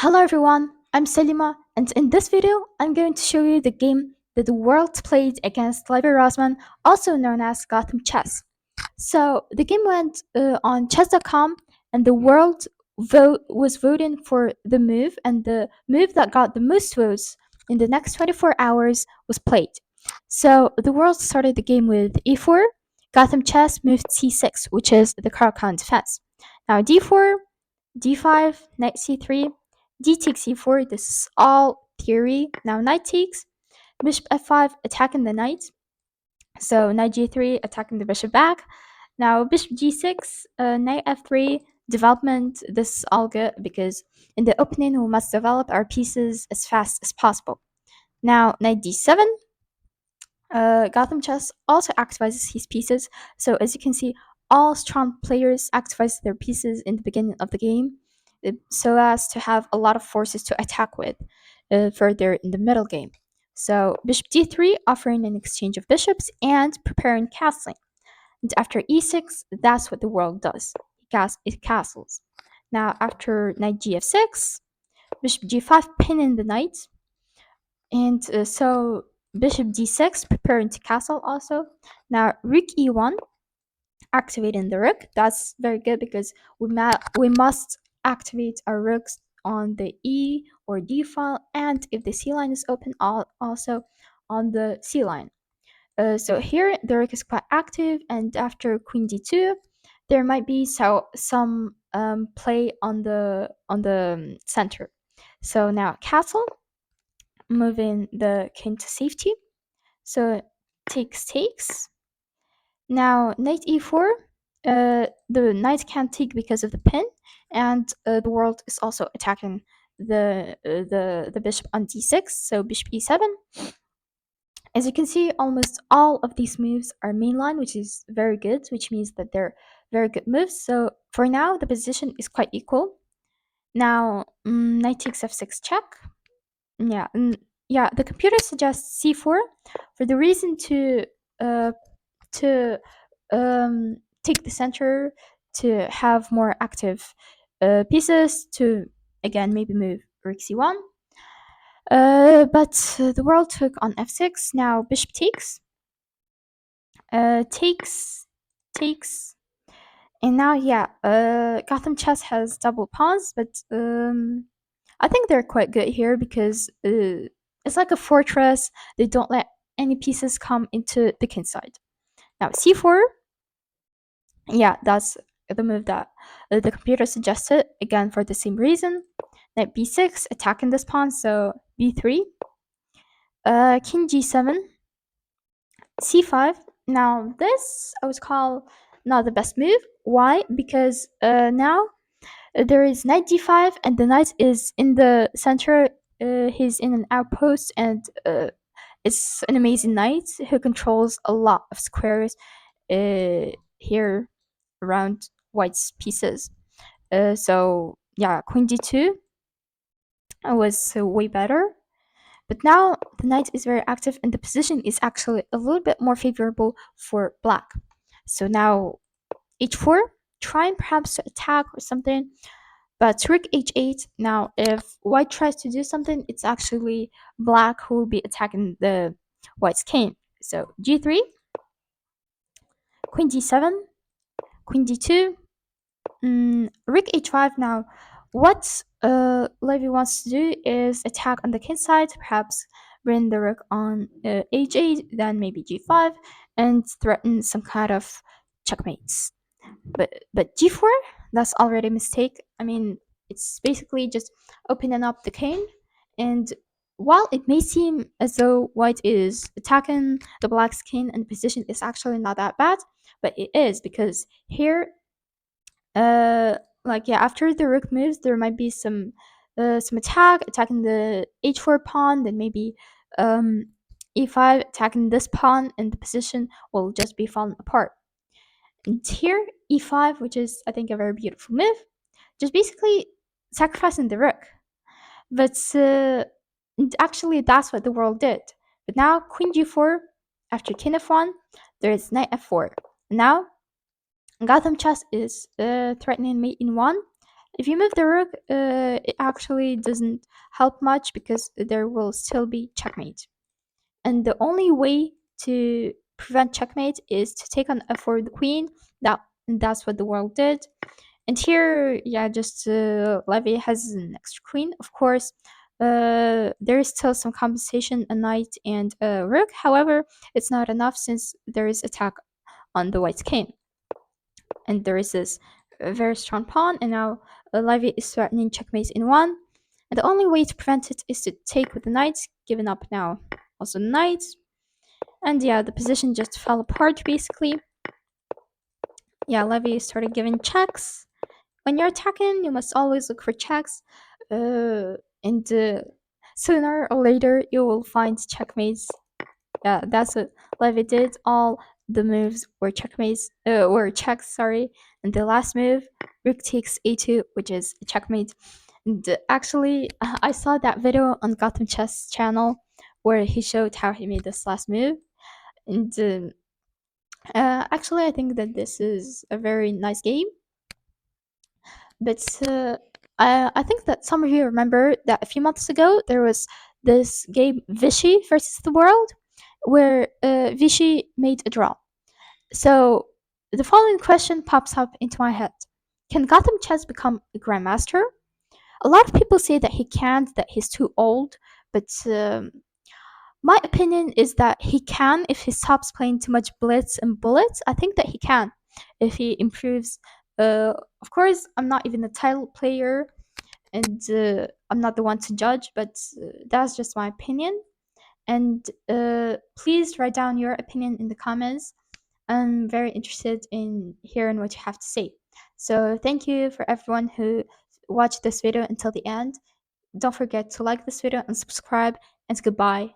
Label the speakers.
Speaker 1: Hello everyone, I'm Selima, and in this video I'm going to show you the game that the world played against Levy Rozman, also known as GothamChess. So the game went on chess.com, and the world was voting for the move, and the move that got the most votes in the next 24 hours was played. So the world started the game with e4. GothamChess moved c6, which is the Caro-Kann defense. Now d4, d5, knight c3, d takes e4. This is all theory. Now knight takes, bishop f5, attacking the knight. So knight g3, attacking the bishop back. Now bishop g6, knight f3, development. This is all good because in the opening we must develop our pieces as fast as possible. Now knight d7. GothamChess also activizes his pieces. So as you can see, all strong players activize their pieces in the beginning of the game, so as to have a lot of forces to attack with further in the middle game. So bishop d3, offering an exchange of bishops and preparing castling. And after e6, that's what the world does. It castles. Now after knight gf6, bishop g5, pinning the knight. And so bishop d6, preparing to castle also. Now rook e1, activating the rook. That's very good because we must activate our rooks on the e or d file, and if the c line is open, also on the c line. So here the rook is quite active, and after queen d2, there might be some play on the center. So now castle, moving the king to safety. So takes. Now knight e4. The knight can't take because of the pin, and the world is also attacking the bishop on d6. So bishop e7. As you can see, almost all of these moves are mainline, which is very good, which means that they're very good moves. So for now, the position is quite equal. Now knight takes f6 check. Yeah, yeah. The computer suggests c4 for the reason uh, to take the center, to have more active pieces, to again maybe move rook c1. But the world took on f6. Now bishop takes, takes, and now yeah, GothamChess has double pawns, but I think they're quite good here because it's like a fortress. They don't let any pieces come into the king side. Now c4, yeah, that's the move that the computer suggested, again for the same reason. Knight b6, attacking this pawn, so b3. King g7, c5. Now this I would call not the best move. Why? Because now there is knight d5, and the knight is in the center. He's in an outpost, and it's an amazing knight who controls a lot of squares here around white's pieces. So yeah, queen d2 was way better. But now the knight is very active, and the position is actually a little bit more favorable for black. So now h4, trying perhaps to attack or something, but rook h8. Now if white tries to do something, it's actually black who will be attacking the white's king. So g3, queen d7, queen d2, rook h5. Now what Levy wants to do is attack on the king side, perhaps bring the rook on h8, then maybe g5, and threaten some kind of checkmates. But g4, that's already a mistake. I mean, it's basically just opening up the king, and while it may seem as though white is attacking the black's king and the position is actually not that bad, but it is, because here like yeah, after the rook moves, there might be some attacking the h4 pawn, then maybe e5 attacking this pawn, and the position will just be falling apart. And here e5, which is I think a very beautiful move, just basically sacrificing the rook. But actually that's what the world did. But now queen g4, after king f1, there is knight f4. Now GothamChess is threatening mate in 1, If you move the rook, it actually doesn't help much because there will still be checkmate. And the only way to prevent checkmate is to take on f4 the queen. That's what the world did. And here, yeah, just Levy has an extra queen, of course. There is still some compensation, a knight and a rook. However, it's not enough since there is attack on the white king, and there is this very strong pawn. And now Levy is threatening checkmate in one. And the only way to prevent it is to take with the knight, giving up now. Also, the knight, and yeah, the position just fell apart basically. Yeah, Levy started giving checks. When you're attacking, you must always look for checks, and sooner or later you will find checkmates. Yeah, that's what Levy did. All the moves were checkmates, were checks. Sorry, and the last move, Rook takes a2, which is a checkmate. And actually, I saw that video on GothamChess channel where he showed how he made this last move, and actually, I think that this is a very nice game. But I think that some of you remember that a few months ago there was this game Vichy versus the World, where Vichy made a draw. So the following question pops up into my head: can Gotham Chess become a grandmaster? A lot of people say that he can't, that he's too old, but my opinion is that he can if he stops playing too much blitz and bullets. I think that he can if he improves. Of course, I'm not even a title player, and I'm not the one to judge, but that's just my opinion. And please write down your opinion in the comments. I'm very interested in hearing what you have to say. So thank you for everyone who watched this video until the end. Don't forget to like this video and subscribe, and goodbye.